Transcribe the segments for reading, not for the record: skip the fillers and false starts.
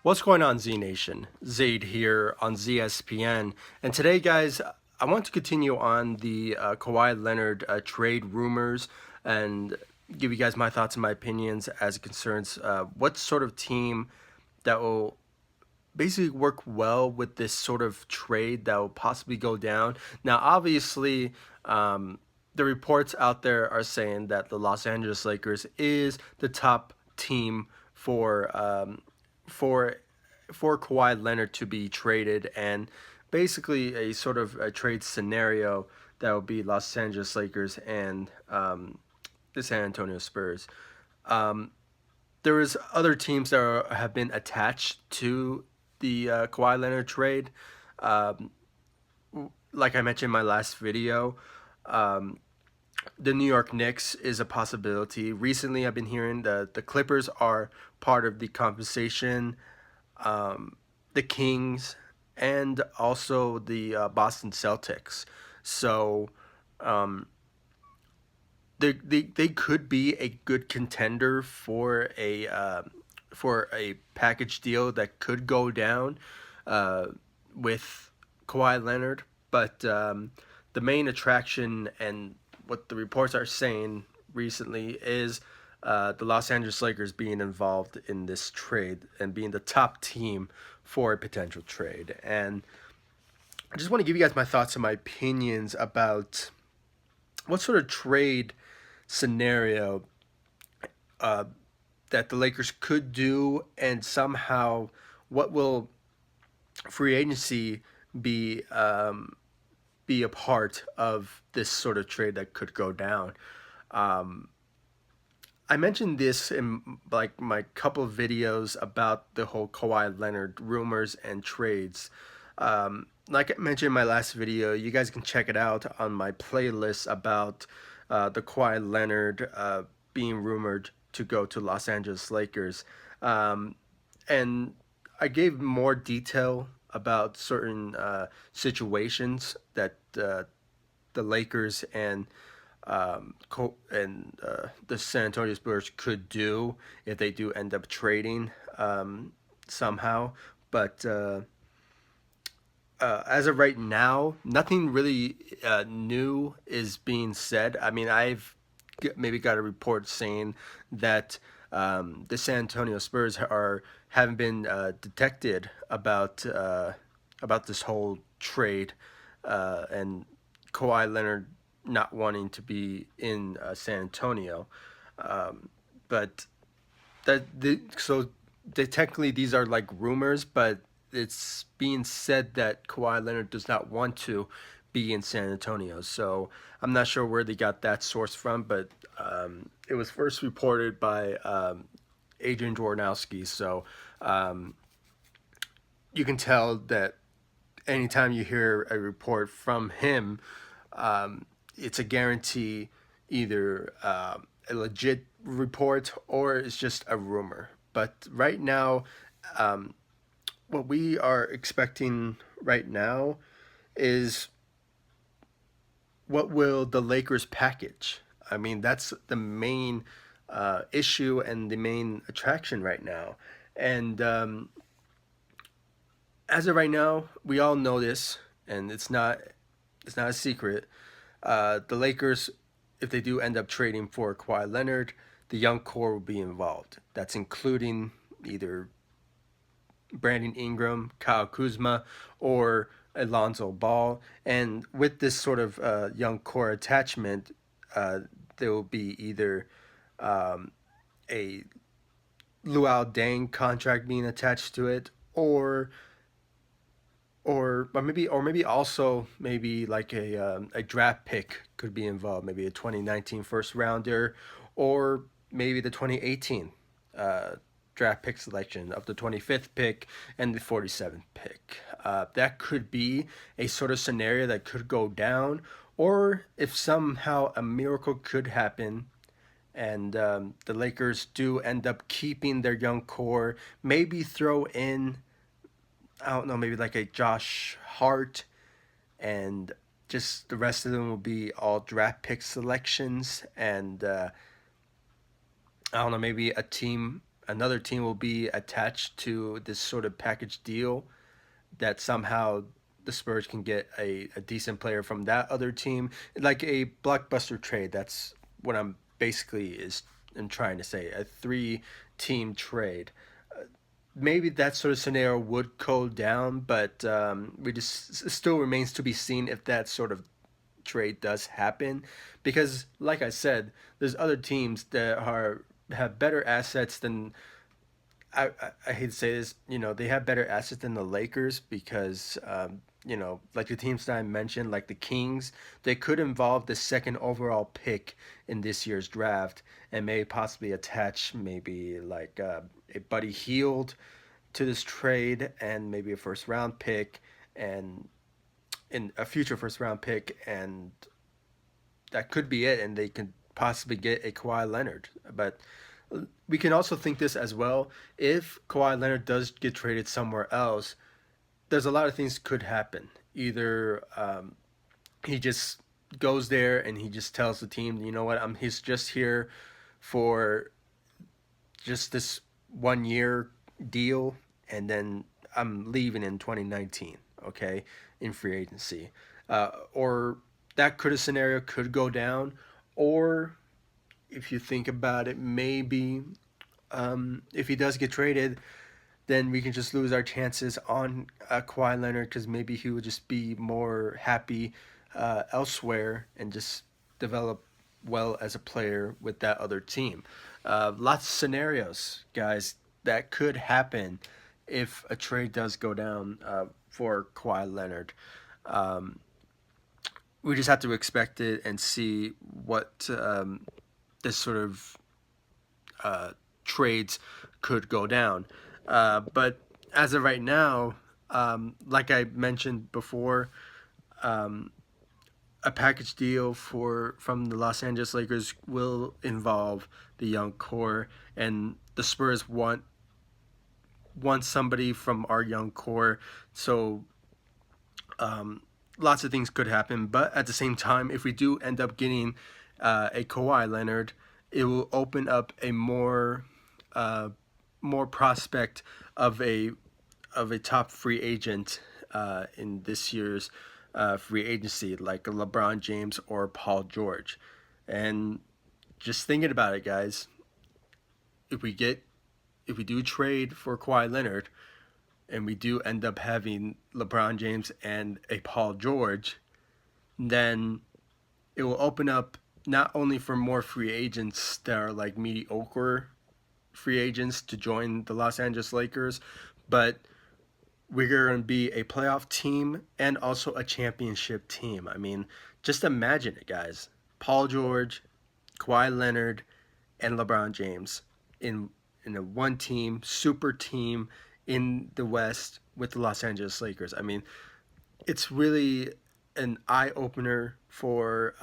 What's going on, Z Nation? Zaid here on ZSPN. And today, guys, I want to continue on the Kawhi Leonard trade rumors and give you guys my thoughts and my opinions as it concerns what sort of team that will basically work well with this sort of trade that will possibly go down. Now, obviously, the reports out there are saying that the Los Angeles Lakers is the top team for for Kawhi Leonard to be traded, and basically a sort of a trade scenario that will be Los Angeles Lakers and the San Antonio Spurs. Um, there is other teams that have been attached to the Kawhi Leonard trade. Um, like I mentioned in my last video, um, the New York Knicks is a possibility. Recently, I've been hearing the Clippers are part of the conversation. The Kings and also the Boston Celtics. So um, they could be a good contender for a package deal that could go down with Kawhi Leonard. But the main attraction and what the reports are saying recently is the Los Angeles Lakers being involved in this trade and being the top team for a potential trade. And I just want to give you guys my thoughts and my opinions about what sort of trade scenario uh, that the Lakers could do, and somehow what will free agency be be a part of this sort of trade that could go down. Um, I mentioned this in like my couple of videos about the whole Kawhi Leonard rumors and trades. Like I mentioned in my last video, you guys can check it out on my playlist about the Kawhi Leonard being rumored to go to Los Angeles Lakers. Um, and I gave more detail about certain situations that the Lakers and the San Antonio Spurs could do if they do end up trading somehow. But as of right now, nothing really new is being said. I mean, maybe got a report saying that the San Antonio Spurs are haven't been detected about this whole trade and Kawhi Leonard not wanting to be in San Antonio. But technically these are like rumors, but it's being said that Kawhi Leonard does not want to be in San Antonio. So I'm not sure where they got that source from, but it was first reported by Adrian Dwornowski. So um, you can tell that anytime you hear a report from him, it's a guarantee, either a legit report or it's just a rumor. But right now, um, what we are expecting right now is what will the Lakers package? I mean, that's the main issue and the main attraction right now. And as of right now, we all know this, and it's not a secret. The Lakers, if they do end up trading for Kawhi Leonard, the young core will be involved. That's including either Brandon Ingram, Kyle Kuzma, or Alonzo Ball. And with this sort of young core attachment, there will be either a Luau Deng contract being attached to it, or maybe also maybe like a draft pick could be involved, maybe a 2019 first rounder, or maybe the 2018 draft pick selection of the 25th pick and the 47th pick. That could be a sort of scenario that could go down, or if somehow a miracle could happen and the Lakers do end up keeping their young core, maybe throw in, I don't know, maybe like a Josh Hart, and just the rest of them will be all draft pick selections. And I don't know, maybe a team another team will be attached to this sort of package deal that somehow the Spurs can get a decent player from that other team, like a blockbuster trade. That's what I'm basically is I'm trying to say, a three-team trade. Maybe that sort of scenario would go down, but we just it still remains to be seen if that sort of trade does happen, because like I said, there's other teams that are have better assets than I hate to say this, they have better assets than the Lakers because, like the teams that I mentioned, like the Kings, they could involve the second overall pick in this year's draft and may possibly attach maybe like a Buddy Hield to this trade and maybe a first round pick and in a future first round pick, and that could be it, and they can possibly get a Kawhi Leonard. But we can also think this as well. If Kawhi Leonard does get traded somewhere else, there's a lot of things could happen. Either he just goes there and he just tells the team, you know what, he's just here for just this 1 year deal, and then I'm leaving in 2019. Okay, in free agency, or that could a scenario could go down, or if you think about it, maybe if he does get traded, then we can just lose our chances on Kawhi Leonard because maybe he would just be more happy elsewhere and just develop well as a player with that other team. Lots of scenarios, guys, that could happen if a trade does go down for Kawhi Leonard. We just have to expect it and see what this sort of trades could go down. But as of right now, like I mentioned before, a package deal from the Los Angeles Lakers will involve the young core, and the Spurs want somebody from our young core. So lots of things could happen, but at the same time, if we do end up getting a Kawhi Leonard, it will open up a more prospect of a top free agent in this year's free agency, like a LeBron James or Paul George. And just thinking about it, guys, if we do trade for Kawhi Leonard, and we do end up having LeBron James and a Paul George, then it will open up not only for more free agents that are like mediocre free agents to join the Los Angeles Lakers, but we're going to be a playoff team and also a championship team. I mean, just imagine it, guys. Paul George, Kawhi Leonard, and LeBron James in a one team, super team in the West with the Los Angeles Lakers. I mean, it's really an eye opener for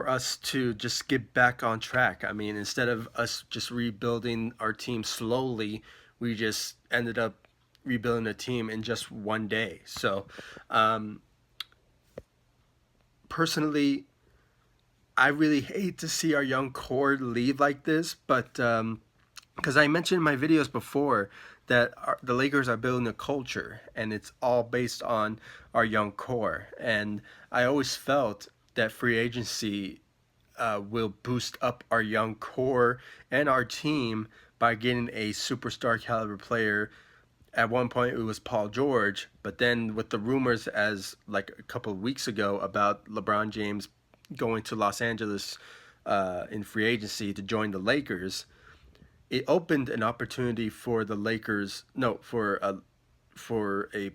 us to just get back on track. I mean, instead of us just rebuilding our team slowly, we just ended up rebuilding a team in just one day. So, personally, I really hate to see our young core leave like this, but because I mentioned in my videos before that the Lakers are building a culture, and it's all based on our young core. And I always felt that free agency will boost up our young core and our team by getting a superstar caliber player. At one point it was Paul George, but then with the rumors as like a couple of weeks ago about LeBron James going to Los Angeles in free agency to join the Lakers, it opened an opportunity for the Lakers, no, for a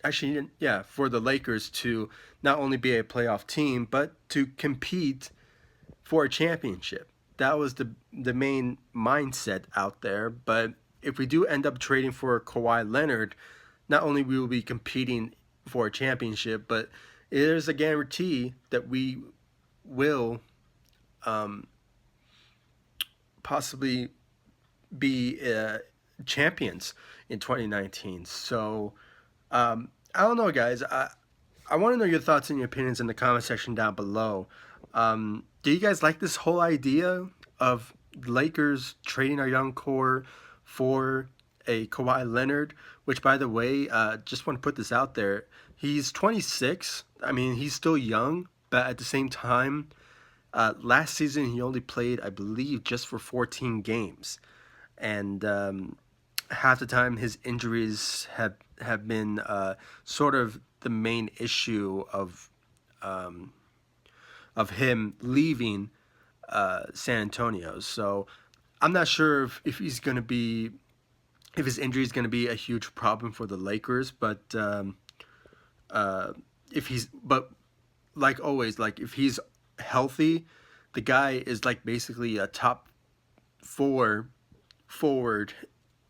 actually, yeah, for the Lakers to not only be a playoff team, but to compete for a championship. That was the main mindset out there. But if we do end up trading for Kawhi Leonard, not only we will be competing for a championship, but there's a guarantee that we will possibly be champions in 2019. So I don't know, guys. I want to know your thoughts and your opinions in the comment section down below. Do you guys like this whole idea of Lakers trading our young core for a Kawhi Leonard, which, by the way, just want to put this out there. He's 26. I mean, he's still young, but at the same time, last season he only played, I believe, just for 14 games, and half the time his injuries have been sort of the main issue of him leaving San Antonio. So I'm not sure if he's going to be, if his injury is going to be a huge problem for the Lakers. But if he's, but like always, like if he's healthy, the guy is like basically a top 4 forward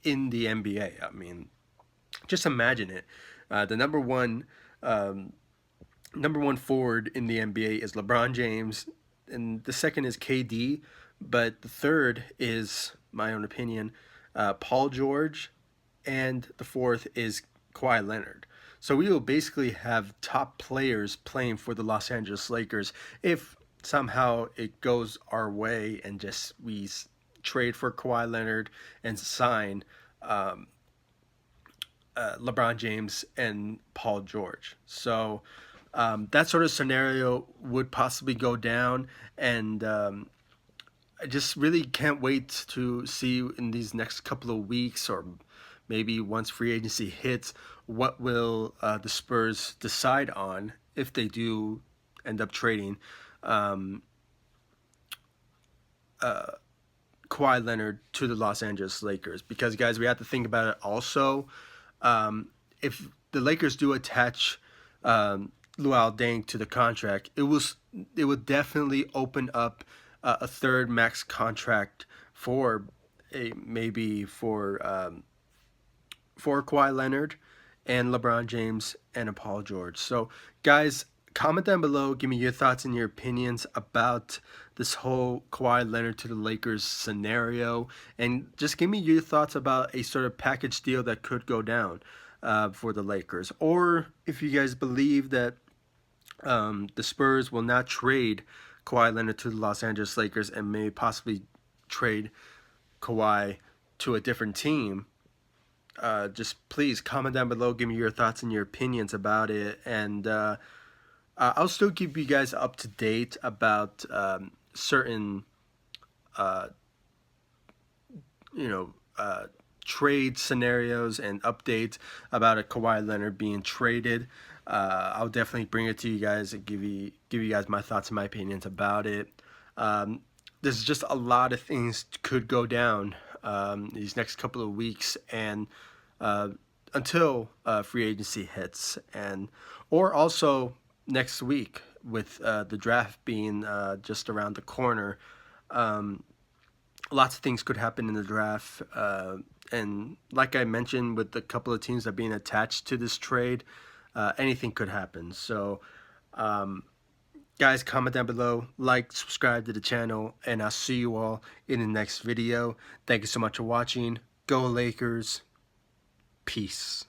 in the NBA. I mean, just imagine it. The number one forward in the NBA is LeBron James, and the second is KD, but the third is, my own opinion, Paul George, and the fourth is Kawhi Leonard. So we will basically have top players playing for the Los Angeles Lakers if somehow it goes our way and just we trade for Kawhi Leonard and sign LeBron James and Paul George. So that sort of scenario would possibly go down, and I just really can't wait to see in these next couple of weeks, or maybe once free agency hits, what will the Spurs decide on if they do end up trading Kawhi Leonard to the Los Angeles Lakers. Because, guys, we have to think about it also. If the Lakers do attach Luol Deng to the contract, it would definitely open up a third max contract for for Kawhi Leonard and LeBron James and Paul George. So, guys, comment down below. Give me your thoughts and your opinions about this whole Kawhi Leonard to the Lakers scenario, and just give me your thoughts about a sort of package deal that could go down for the Lakers, or if you guys believe that the Spurs will not trade Kawhi Leonard to the Los Angeles Lakers and may possibly trade Kawhi to a different team. Just please comment down below. Give me your thoughts and your opinions about it, and I'll still keep you guys up to date about certain, trade scenarios and updates about a Kawhi Leonard being traded. I'll definitely bring it to you guys and give you guys my thoughts and my opinions about it. There's just a lot of things could go down these next couple of weeks, and until free agency hits, or also next week with the draft being just around the corner. Lots of things could happen in the draft, and like I mentioned, with the couple of teams that are being attached to this trade, anything could happen. So guys, comment down below, like, subscribe to the channel, and I'll see you all in the next video. Thank you so much for watching. Go Lakers. Peace.